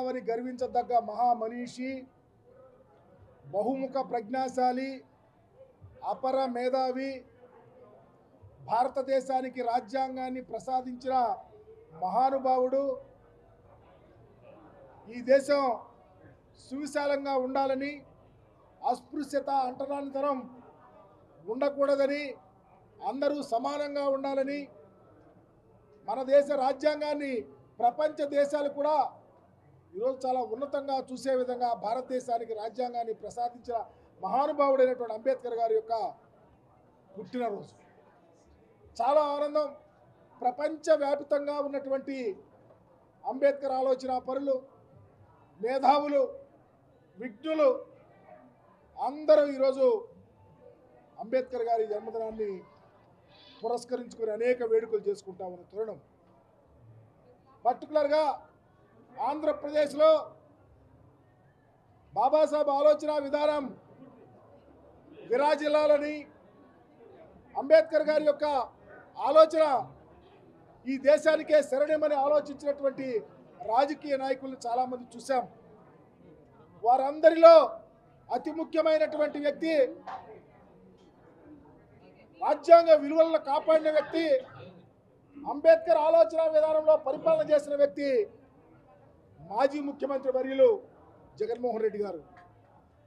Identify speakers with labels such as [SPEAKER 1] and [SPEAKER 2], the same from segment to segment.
[SPEAKER 1] మేధావని గర్వించదగ్గ మహామనీషి, బహుముఖ ప్రజ్ఞాశాలి, అపర మేధావి, భారతదేశానికి రాజ్యాంగాన్ని ప్రసాదించిన మహానుభావుడు. ఈ దేశం సువిశాలంగా ఉండాలని, అస్పృశ్యత అంటరానితనం ఉండకూడదని, అందరూ సమానంగా ఉండాలని, మన దేశ రాజ్యాంగాన్ని ప్రపంచ దేశాలు కూడా ఈరోజు చాలా ఉన్నతంగా చూసే విధంగా భారతదేశానికి రాజ్యాంగాన్ని ప్రసాదించిన మహానుభావుడైనటువంటి అంబేద్కర్ గారి యొక్క పుట్టినరోజు. చాలా ఆనందం. ప్రపంచవ్యాప్తంగా ఉన్నటువంటి అంబేద్కర్ ఆలోచన పరులు, మేధావులు, విజ్ఞులు అందరూ ఈరోజు అంబేద్కర్ గారి జన్మదినాన్ని పురస్కరించుకుని అనేక వేడుకలు చేసుకుంటా ఉన్న తరుణం. పర్టికులర్గా ఆంధ్రప్రదేశ్లో బాబాసాహెబ్ ఆలోచన విధానం విరాజిల్లాలని, అంబేద్కర్ గారి యొక్క ఆలోచన ఈ దేశానికే శరణమని ఆలోచించినటువంటి రాజకీయ నాయకులను చాలామంది చూసాం. వారందరిలో అతి ముఖ్యమైనటువంటి వ్యక్తి, రాజ్యాంగ విలువలను కాపాడిన వ్యక్తి, అంబేద్కర్ ఆలోచన విధానంలో పరిపాలన చేసిన వ్యక్తి మాజీ ముఖ్యమంత్రి వర్యులు జగన్మోహన్ రెడ్డి గారు.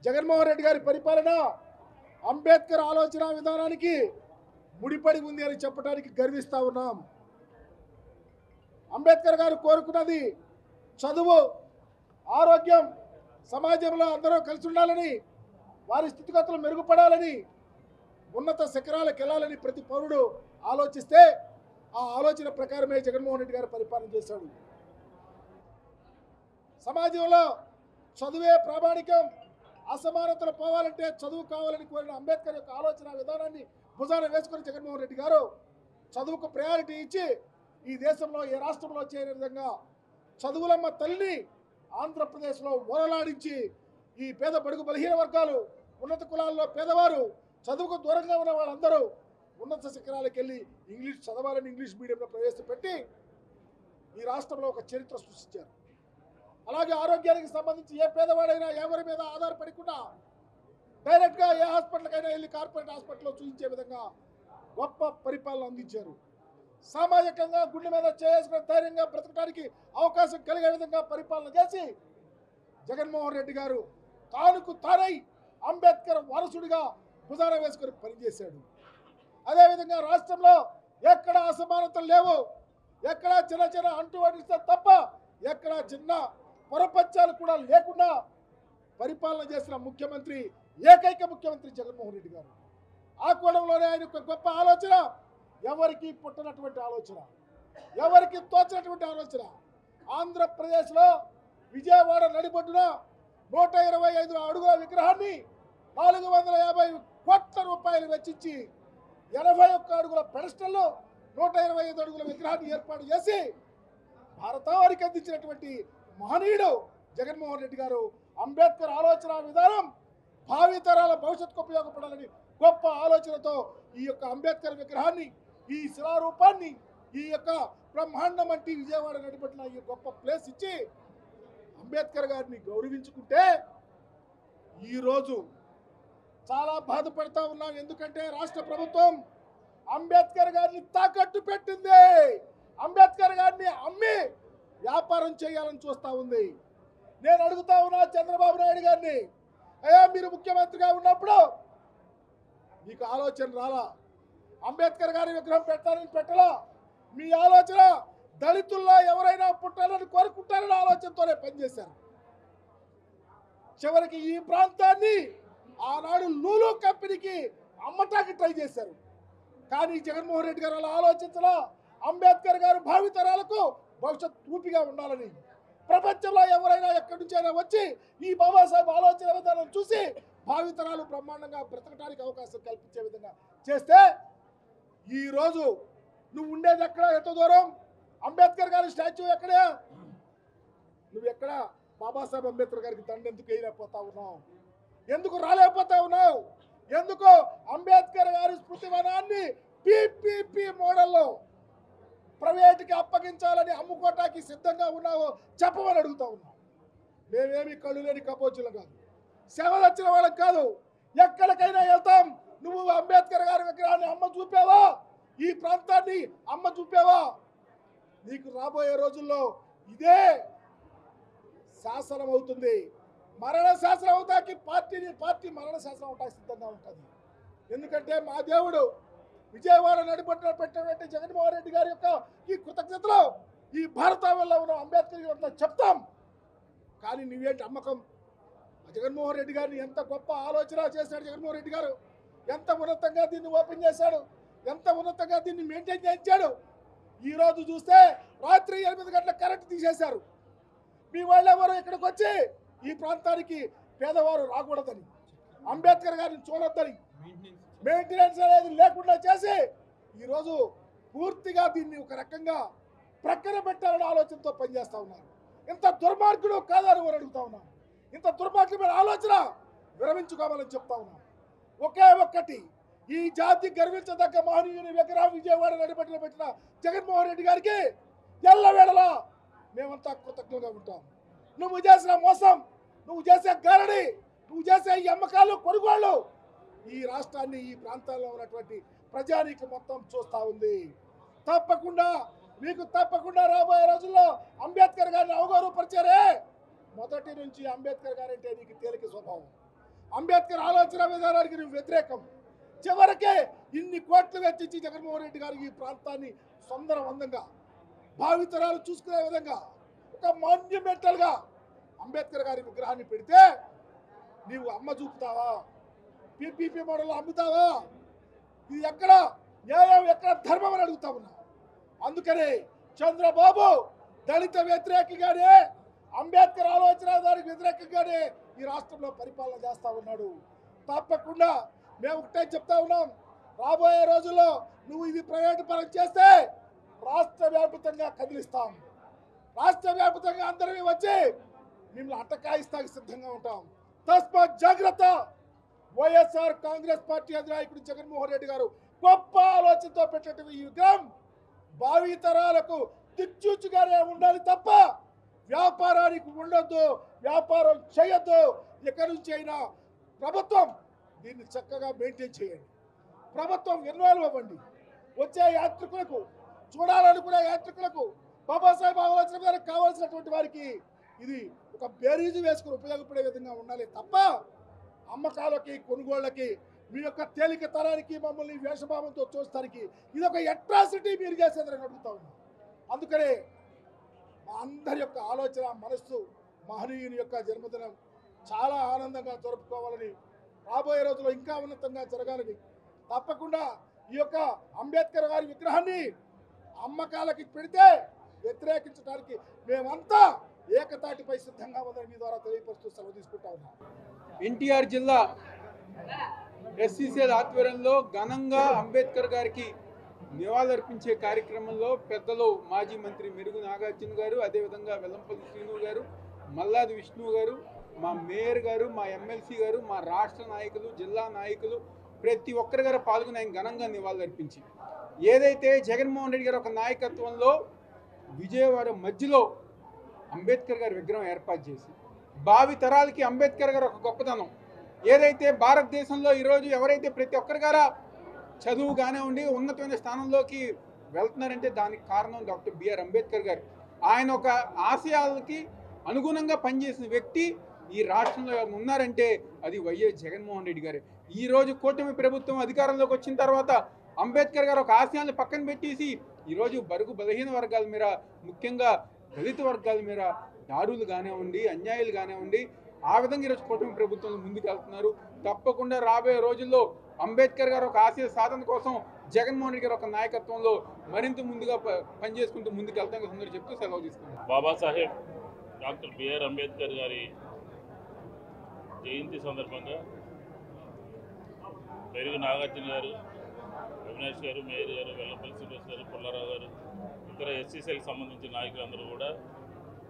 [SPEAKER 1] జగన్మోహన్ రెడ్డి గారి పరిపాలన అంబేద్కర్ ఆలోచన విధానానికి ముడిపడి ఉంది అని చెప్పడానికి గర్విస్తూ ఉన్నాం. అంబేద్కర్ గారు కోరుకున్నది చదువు, ఆరోగ్యం, సమాజంలో అందరూ కలిసి ఉండాలని, వారి స్థితిగతులు మెరుగుపడాలని, ఉన్నత శిఖరాలకు వెళ్ళాలని ప్రతి పౌరుడు ఆలోచిస్తే ఆ ఆలోచన ప్రకారమే జగన్మోహన్ రెడ్డి గారు పరిపాలన చేశాడు. సమాజంలో చదువే ప్రామాణికం, అసమానతలు పోవాలంటే చదువు కావాలని కోరిన అంబేద్కర్ యొక్క ఆలోచన విధానాన్ని భుజాన వేసుకుని జగన్మోహన్ రెడ్డి గారు చదువుకు ప్రయారిటీ ఇచ్చి ఈ దేశంలో ఏ రాష్ట్రంలో చేయని విధంగా చదువులమ్మ తల్లిని ఆంధ్రప్రదేశ్లో ఓరలాడించి ఈ పేద బడుగు బలహీన వర్గాలు, ఉన్నత కులాల్లో పేదవారు, చదువుకు దూరంగా ఉన్న వాళ్ళందరూ ఉన్నత శిఖరాలకు వెళ్ళి ఇంగ్లీష్ చదవాలని ఇంగ్లీష్ మీడియంలో ప్రవేశపెట్టి ఈ రాష్ట్రంలో ఒక చరిత్ర సృష్టించారు. అలాగే ఆరోగ్యానికి సంబంధించి ఏ పేదవాడైనా ఎవరి మీద ఆధారపడకుండా డైరెక్ట్గా ఏ హాస్పిటల్కైనా వెళ్ళి కార్పొరేట్ హాస్పిటల్లో చూపించే విధంగా గొప్ప పరిపాలన అందించారు. సామాజికంగా గుండె మీద చేసుకుని ధైర్యంగా బ్రతకడానికి అవకాశం కలిగే విధంగా పరిపాలన చేసి జగన్మోహన్ రెడ్డి గారు తానుకు తానై అంబేద్కర్ వారసుడిగా భుజాన వేసుకొని పనిచేశాడు. అదేవిధంగా రాష్ట్రంలో ఎక్కడ అసమానతలు లేవు, ఎక్కడ చిన్న చిన్న అంటువడిస్తే తప్ప ఎక్కడ చిన్న పొరపచ్చాలు కూడా లేకుండా పరిపాలన చేసిన ముఖ్యమంత్రి, ఏకైక ముఖ్యమంత్రి జగన్మోహన్ రెడ్డి గారు. ఆ కోణంలోనే ఆయన యొక్క గొప్ప ఆలోచన, ఎవరికి పుట్టినటువంటి ఆలోచన, ఎవరికి తోచినటువంటి ఆలోచన. ఆంధ్రప్రదేశ్లో విజయవాడ నడిబొడ్డున 125 అడుగుల విగ్రహాన్ని 450 కోట్ల రూపాయలు వెచ్చించి 81 అడుగుల పెడస్టల్లో 125 అడుగుల విగ్రహాన్ని ఏర్పాటు చేసి భారతానికి అందించినటువంటి మహనీయుడు జగన్మోహన్ రెడ్డి గారు. అంబేద్కర్ ఆలోచన విధానం భావితరాల భవిష్యత్తుకు ఉపయోగపడాలని గొప్ప ఆలోచనతో ఈ యొక్క అంబేద్కర్ విగ్రహాన్ని, ఈ శిలారూపాన్ని, ఈ యొక్క బ్రహ్మాండం వంటి విజయవాడ నడిపట్ల ఈ గొప్ప ప్లేస్ ఇచ్చి అంబేద్కర్ గారిని గౌరవించుకుంటే ఈరోజు చాలా బాధపడతా ఉన్నాం. ఎందుకంటే రాష్ట్ర ప్రభుత్వం అంబేద్కర్ గారిని తాకట్టు పెట్టింది. అంబేద్కర్ గారిని అమ్మి వ్యాపారం చేయాలని చూస్తూ ఉంది. నేను అడుగుతా ఉన్నా చంద్రబాబు నాయుడు గారిని, అయ్యా మీరు ముఖ్యమంత్రిగా ఉన్నప్పుడు మీకు ఆలోచన రాలా? అంబేద్కర్ గారి విగ్రహం పెట్టాలని పెట్టలా? మీ ఆలోచన దళితుల్లో ఎవరైనా పుట్టాలని కోరుకుంటారని ఆలోచనతోనే పనిచేశారు. చివరికి ఈ ప్రాంతాన్ని ఆనాడు లూలు కంపెనీకి అమ్మటానికి ట్రై చేశారు. కానీ జగన్మోహన్ రెడ్డి గారు అలా ఆలోచించలా. అంబేద్కర్ గారు భావితరాలకు భవిష్యత్ రూపిగా ఉండాలని, ప్రపంచంలో ఎవరైనా ఎక్కడి నుంచైనా వచ్చి ఈ బాబాసాహెబ్ ఆలోచన విధానం చూసి భావితరాలు బ్రహ్మాండంగా బ్రతకడానికి అవకాశం కల్పించే విధంగా చేస్తే ఈరోజు నువ్వు ఉండేది ఎక్కడ, ఎంత దూరం? అంబేద్కర్ గారి స్టాచ్యూ ఎక్కడే? నువ్వు ఎక్కడ బాబాసాహెబ్ అంబేద్కర్ గారికి దండ ఎందుకు వేయలేకపోతా ఉన్నావు? ఎందుకు రాలేకపోతా ఉన్నావు? ఎందుకు అంబేద్కర్ గారి స్మృతివనాన్ని పీపీపీ మోడల్లో ప్రైవేట్కి అప్పగించాలని అమ్ముకోటానికి సిద్ధంగా ఉన్నావో చెప్పమని అడుగుతా ఉన్నావు. మేమేమి కళ్ళు లేని కపోచులం కాదు, సేవ వచ్చిన వాళ్ళం కాదు. ఎక్కడికైనా వెళ్తాం. నువ్వు అంబేద్కర్ గారి విగ్రహాన్ని అమ్మ చూపావా, ఈ ప్రాంతాన్ని అమ్మ చూపావా, నీకు రాబోయే రోజుల్లో ఇదే శాసనం అవుతుంది. మరణ శాసనం అవుతాకి పార్టీ మరణ శాసనం అవుతాకి సిద్ధంగా ఉంటుంది. ఎందుకంటే మా దేవుడు విజయవాడ నడిపట్ల పెట్టినటువంటి జగన్మోహన్ రెడ్డి గారి యొక్క ఈ కృతజ్ఞతలో ఈ భారతావనిలో ఉన్న అంబేద్కర్ చెప్తాం. కానీ నువ్వేంటి అమ్మకం? జగన్మోహన్ రెడ్డి గారిని ఎంత గొప్ప ఆలోచన చేశాడు జగన్మోహన్ రెడ్డి గారు, ఎంత ఉన్నతంగా దీన్ని ఓపెన్ చేశాడు, ఎంత ఉన్నతంగా దీన్ని మెయింటైన్ చేయించాడు. ఈరోజు చూస్తే రాత్రి 8 గంటల కరెంట్ తీసేశారు. మీ వాళ్ళెవరో ఇక్కడికి వచ్చి ఈ ప్రాంతానికి పేదవారు రాకూడదని, అంబేద్కర్ గారిని చూడొద్దని, మెయింటెనెన్స్ అనేది లేకుండా చేసి ఈరోజు పూర్తిగా దీన్ని ఒక రకంగా ప్రక్కన పెట్టాలనే ఆలోచనతో పనిచేస్తూ ఉన్నారు. ఇంత దుర్మార్గుడు కాదని వారు అడుగుతా ఉన్నాను. ఇంత దుర్మార్గమైన ఆలోచన విరమించుకోవాలని చెప్తా ఉన్నాను. ఒకే ఒక్కటి, ఈ జాతి గర్వించదగ్గ మహనీయుని విగ్రహం విజయవాడ నడిపట్టిన పెట్టిన జగన్మోహన్ రెడ్డి గారికి ఎల్లవేళలా మేమంతా కృతజ్ఞంగా ఉంటాం. నువ్వు చేసిన మోసం, నువ్వు చేసే గారడి, నువ్వు చేసే ఈ అమ్మకాలు కొనుగోళ్ళు ఈ రాష్ట్రాన్ని, ఈ ప్రాంతాల్లో ఉన్నటువంటి ప్రజానీకం మొత్తం చూస్తూ ఉంది. తప్పకుండా రాబోయే రోజుల్లో అంబేద్కర్ గారిని అవగౌరవపరిచారే. మొదటి నుంచి అంబేద్కర్ గారంటే నీకు తేలిక స్వభావం, అంబేద్కర్ ఆలోచన విధానానికి నువ్వు వ్యతిరేకం. చివరికే ఇన్ని కోట్లు వెచ్చించి జగన్మోహన్ రెడ్డి గారు ఈ ప్రాంతాన్ని సుందరవందంగా భావితరాలు చూసుకునే విధంగా ఒక మాన్యుమెంటల్గా అంబేద్కర్ గారి విగ్రహాన్ని పెడితే నీవు అమ్మ చూపుతావా? పీపీపీ మోడల్లో అమ్ముతావా? ఇది ఎక్కడ న్యాయం, ఎక్కడ ధర్మం అని అడుగుతా ఉన్నా. అందుకనే చంద్రబాబు దళిత వ్యతిరేకంగానే, అంబేద్కర్ ఆలోచన దానికి వ్యతిరేకంగానే ఈ రాష్ట్రంలో పరిపాలన చేస్తూ ఉన్నాడు. తప్పకుండా మేము ఒకటే చెప్తా ఉన్నాం, రాబోయే రోజుల్లో నువ్వు ఇది ప్రైవేటు పరం చేస్తే రాష్ట్ర వ్యాప్తంగా కదిలిస్తాం. రాష్ట్ర వ్యాప్తంగా అందరినీ వచ్చి మిమ్మల్ని అట్టకాయిస్తానికి సిద్ధంగా ఉంటాం. తస్మాత్ జాగ్రత్త. వైఎస్ఆర్ కాంగ్రెస్ పార్టీ అధినాయకుడు జగన్మోహన్ రెడ్డి గారు గొప్ప ఆలోచనతో పెట్టినటువంటి ఈ విగ్రహం భావితరాలకు దిక్చూచుగానే ఉండాలి తప్ప వ్యాపారానికి ఉండొద్దు, వ్యాపారం చేయొద్దు. ఎక్కడి నుంచి అయినా ప్రభుత్వం దీన్ని చక్కగా మెయింటైన్ చేయండి. ప్రభుత్వం ఇన్వాల్వ్ అవ్వండి. వచ్చే యాత్రికులకు, చూడాలనుకునే యాత్రికులకు, బాబాసాహెబ్ ఆలోచన గారు కావాల్సినటువంటి వారికి ఇది ఒక బేరీజు వేసుకుని ఉపయోగపడే విధంగా ఉండాలి తప్ప అమ్మకాలకి, కొనుగోళ్ళకి, మీ యొక్క తేలిక తరానికి మమ్మల్ని వేషభావంతో చూస్తానికి ఇది ఒక అట్రాసిటీ మీరు చేసేదని అడుగుతా ఉన్నాం. అందుకనే మా అందరి యొక్క ఆలోచన, మనస్సు మహనీయుని యొక్క జన్మదినం చాలా ఆనందంగా జరుపుకోవాలని, రాబోయే రోజుల్లో ఇంకా ఉన్నతంగా జరగాలని, తప్పకుండా ఈ యొక్క అంబేద్కర్ గారి విగ్రహాన్ని అమ్మకాలకి పెడితే వ్యతిరేకించడానికి మేమంతా ఏకతాటిపై సిద్ధంగా ఉందని మీ ద్వారా తెలియపరుస్తూ సెలవు తీసుకుంటా ఉన్నాం.
[SPEAKER 2] ఎన్టీఆర్ జిల్లా ఎస్సీసీఎల్ ఆధ్వర్యంలో ఘనంగా అంబేద్కర్ గారికి నివాళులర్పించే కార్యక్రమంలో పెద్దలు మాజీ మంత్రి మెరుగు నాగార్జున గారు, అదేవిధంగా వెల్లంపల్లి శ్రీను గారు, మల్లాది విష్ణు గారు, మా మేయర్ గారు, మా ఎమ్మెల్సీ గారు, మా రాష్ట్ర నాయకులు, జిల్లా నాయకులు ప్రతి ఒక్కరి గారు పాల్గొని ఆయన ఘనంగా నివాళులర్పించి, ఏదైతే జగన్మోహన్ రెడ్డి గారు ఒక నాయకత్వంలో విజయవాడ మధ్యలో అంబేద్కర్ గారి విగ్రహం ఏర్పాటు చేసి భావి తరాలకి అంబేద్కర్ గారు ఒక గొప్పతనం, ఏదైతే భారతదేశంలో ఈరోజు ఎవరైతే ప్రతి ఒక్కరి గారా చదువు కానివ్వండి ఉన్నతమైన స్థానంలోకి వెళ్తున్నారంటే దానికి కారణం డాక్టర్ బిఆర్ అంబేద్కర్ గారు. ఆయన ఒక ఆశయాలకి అనుగుణంగా పనిచేసిన వ్యక్తి ఈ రాష్ట్రంలో ఎవరు ఉన్నారంటే అది వైఎస్ జగన్మోహన్ రెడ్డి గారే. ఈరోజు కూటమి ప్రభుత్వం అధికారంలోకి వచ్చిన తర్వాత అంబేద్కర్ గారు ఒక ఆశయాన్ని పక్కన పెట్టేసి ఈరోజు బడుగు బలహీన వర్గాల మీద, ముఖ్యంగా దళిత వర్గాల మీద దారులు కానివ్వండి, అన్యాయాలు కానివ్వండి, ఆ విధంగా ఈరోజు కూటమి ప్రభుత్వం ముందుకు వెళ్తున్నారు. తప్పకుండా రాబోయే రోజుల్లో అంబేద్కర్ గారు ఒక ఆశయ సాధన కోసం జగన్మోహన్ రెడ్డి గారు ఒక నాయకత్వంలో మరింత ముందుగా పనిచేసుకుంటూ ముందుకు వెళ్తానికి అందరూ చెప్తూ సెలవు తీసుకున్నారు.
[SPEAKER 3] బాబాసాహెబ్ డాక్టర్ బిఆర్ అంబేద్కర్ గారి జయంతి సందర్భంగా మెరుగు నాగార్జున గారు, అవినాష్ గారు, మేయర్ గారు, వెల్లంపల్లి శ్రీనివాస్ గారు, పుల్లారావు గారు, ఇతర ఎస్సీసీకి సంబంధించిన నాయకులందరూ కూడా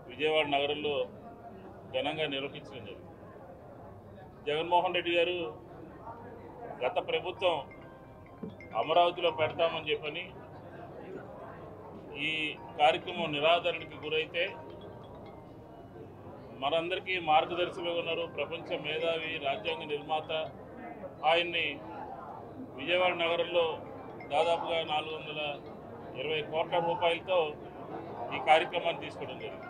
[SPEAKER 3] విజయవాడ నగరంలో ఘనంగా నిర్వహించడం జరిగింది. జగన్మోహన్ రెడ్డి గారు గత ప్రభుత్వం అమరావతిలో పెడతామని చెప్పని ఈ కార్యక్రమం నిరాదరణకి గురైతే మనందరికీ మార్గదర్శకులుగా ఉన్నారు. ప్రపంచ మేధావి, రాజ్యాంగ నిర్మాత. ఆయన్ని విజయవాడ నగరంలో దాదాపుగా 420 కోట్ల రూపాయలతో ఈ కార్యక్రమాన్ని తీసుకోవడం జరిగింది.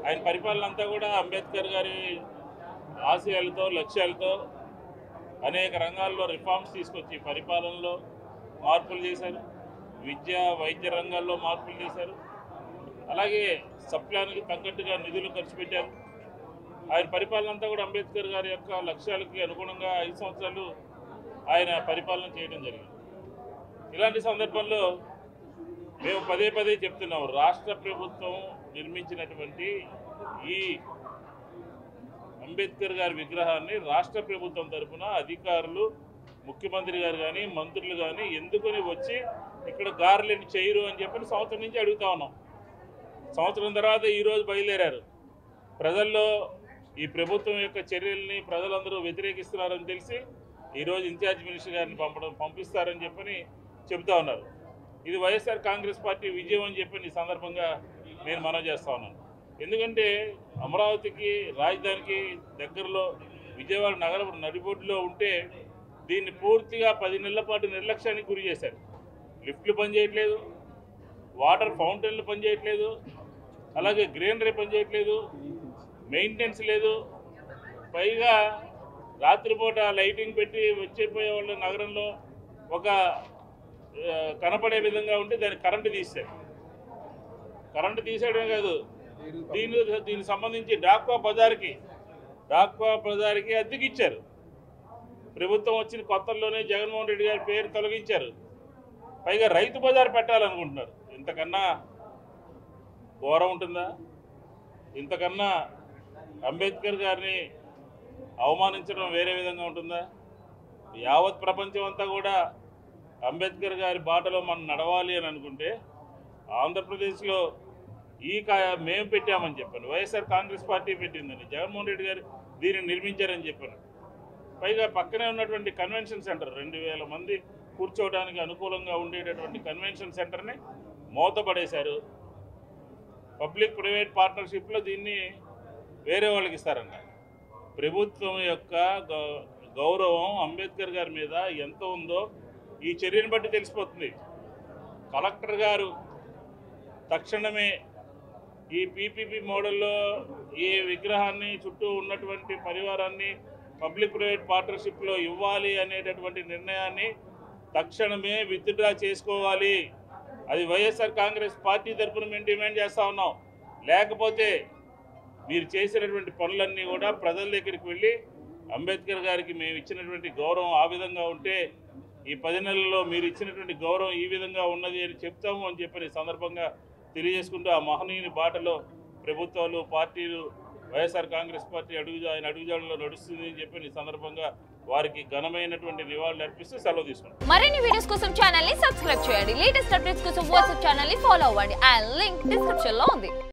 [SPEAKER 3] ఆయన పరిపాలన అంతా కూడా అంబేద్కర్ గారి ఆశయాలతో, లక్ష్యాలతో అనేక రంగాల్లో రిఫార్మ్స్ తీసుకొచ్చి పరిపాలనలో మార్పులు చేశారు. విద్య, వైద్య రంగాల్లో మార్పులు చేశారు. అలాగే సప్లాన్కి తగ్గట్టుగా నిధులు ఖర్చు పెట్టారు. ఆయన పరిపాలన అంతా కూడా అంబేద్కర్ గారి యొక్క లక్ష్యాలకి అనుగుణంగా 5 సంవత్సరాలు ఆయన పరిపాలన చేయడం జరిగింది. ఇలాంటి సందర్భంలో మేము పదే పదే చెప్తున్నాం, రాష్ట్ర ప్రభుత్వం నిర్మించినటువంటి ఈ అంబేద్కర్ గారి విగ్రహాన్ని రాష్ట్ర ప్రభుత్వం తరఫున అధికారులు, ముఖ్యమంత్రి గారు కానీ, మంత్రులు కానీ ఎందుకని వచ్చి ఇక్కడ గార్లెండ్ చేయరు అని చెప్పి సంవత్సరం నుంచి అడుగుతా ఉన్నాం. సంవత్సరం తర్వాత ఈరోజు బయలుదేరారు. ప్రజల్లో ఈ ప్రభుత్వం యొక్క చర్యల్ని ప్రజలందరూ వ్యతిరేకిస్తున్నారని తెలిసి ఈరోజు ఇన్ఛార్జ్ మినిస్టర్ గారిని పంపిస్తారని చెప్పని చెబుతా ఉన్నారు. ఇది వైఎస్ఆర్ కాంగ్రెస్ పార్టీ విజయం అని చెప్పి ఈ సందర్భంగా నేను మనవి చేస్తా ఉన్నాను. ఎందుకంటే అమరావతికి, రాజధానికి దగ్గరలో విజయవాడ నగరం నడిబొడ్డులో ఉంటే దీన్ని పూర్తిగా 10 నెలల పాటు నిర్లక్ష్యానికి గురి చేశారు. లిఫ్ట్లు పనిచేయట్లేదు, వాటర్ ఫౌంటైన్లు పనిచేయట్లేదు, అలాగే గ్రీనరీ పనిచేయట్లేదు, మెయింటెనెన్స్ లేదు. పైగా రాత్రిపూట లైటింగ్ పెట్టి వచ్చిపోయే వాళ్ళ నగరంలో ఒక కనపడే విధంగా ఉంటే దాన్ని కరెంటు తీశారు. కరెంటు తీసేయడమే కాదు, దీనికి సంబంధించి డాక్వా బజార్కి అద్దెకిచ్చారు. ప్రభుత్వం వచ్చిన కొత్తల్లోనే జగన్మోహన్ రెడ్డి గారి పేరు తొలగించారు. పైగా రైతు బజార్ పెట్టాలనుకుంటున్నారు. ఇంతకన్నా ఘోరం ఉంటుందా? ఇంతకన్నా అంబేద్కర్ గారిని అవమానించడం వేరే విధంగా ఉంటుందా? యావత్ ప్రపంచం అంతా కూడా అంబేద్కర్ గారి బాటలో మనం నడవాలి అని అనుకుంటే ఆంధ్రప్రదేశ్లో మేము పెట్టామని చెప్పాను, వైఎస్ఆర్ కాంగ్రెస్ పార్టీ పెట్టిందని, జగన్మోహన్ రెడ్డి గారు దీన్ని నిర్మించారని చెప్పాను. పైగా పక్కనే ఉన్నటువంటి కన్వెన్షన్ సెంటర్ 2000 మంది కూర్చోవడానికి అనుకూలంగా ఉండేటటువంటి కన్వెన్షన్ సెంటర్ని మూతపడేశారు. పబ్లిక్ ప్రైవేట్ పార్ట్నర్షిప్లో దీన్ని వేరే వాళ్ళకి ఇస్తారన్న. ప్రభుత్వం యొక్క గౌరవం అంబేద్కర్ గారి మీద ఎంత ఉందో ఈ చర్యను బట్టి తెలిసిపోతుంది. కలెక్టర్ గారు తక్షణమే ఈ పీపీపీ మోడల్లో ఈ విగ్రహాన్ని, చుట్టూ ఉన్నటువంటి పరివారాన్ని పబ్లిక్ ప్రైవేట్ పార్ట్నర్షిప్లో ఇవ్వాలి అనేటటువంటి నిర్ణయాన్ని తక్షణమే విత్డ్రా చేసుకోవాలి. అది వైఎస్ఆర్ కాంగ్రెస్ పార్టీ తరఫున మేము డిమాండ్ చేస్తూ ఉన్నాం. లేకపోతే మీరు చేసినటువంటి పనులన్నీ కూడా ప్రజల దగ్గరికి వెళ్ళి అంబేద్కర్ గారికి మేము ఇచ్చినటువంటి గౌరవం ఆ విధంగా ఉంటే ఈ 10 నెలల్లో మీరు ఇచ్చినటువంటి గౌరవం ఈ విధంగా ఉన్నది అని చెప్తాము అని చెప్పి సందర్భంగా తెలియజేసుకుంటూ ఆ మహనీయుని బాటలో ప్రభుత్వాలు, పార్టీలు, వైఎస్ఆర్ కాంగ్రెస్ పార్టీ ఆయన అడుగుజాడలో నడుస్తుంది అని చెప్పి ఈ సందర్భంగా వారికి ఘనమైనటువంటి నివాళులు అర్పిస్తూ సెలవు తీసుకుంటాం.
[SPEAKER 4] మరిన్ని వీడియోస్ కోసం ఛానల్ ని సబ్స్క్రైబ్ చేయండి. లేటెస్ట్ అప్డేట్స్ కోసం వాట్సాప్ ఛానల్ ని ఫాలో అవ్వండి. ఆ లింక్ డిస్క్రిప్షన్ లో ఉంది.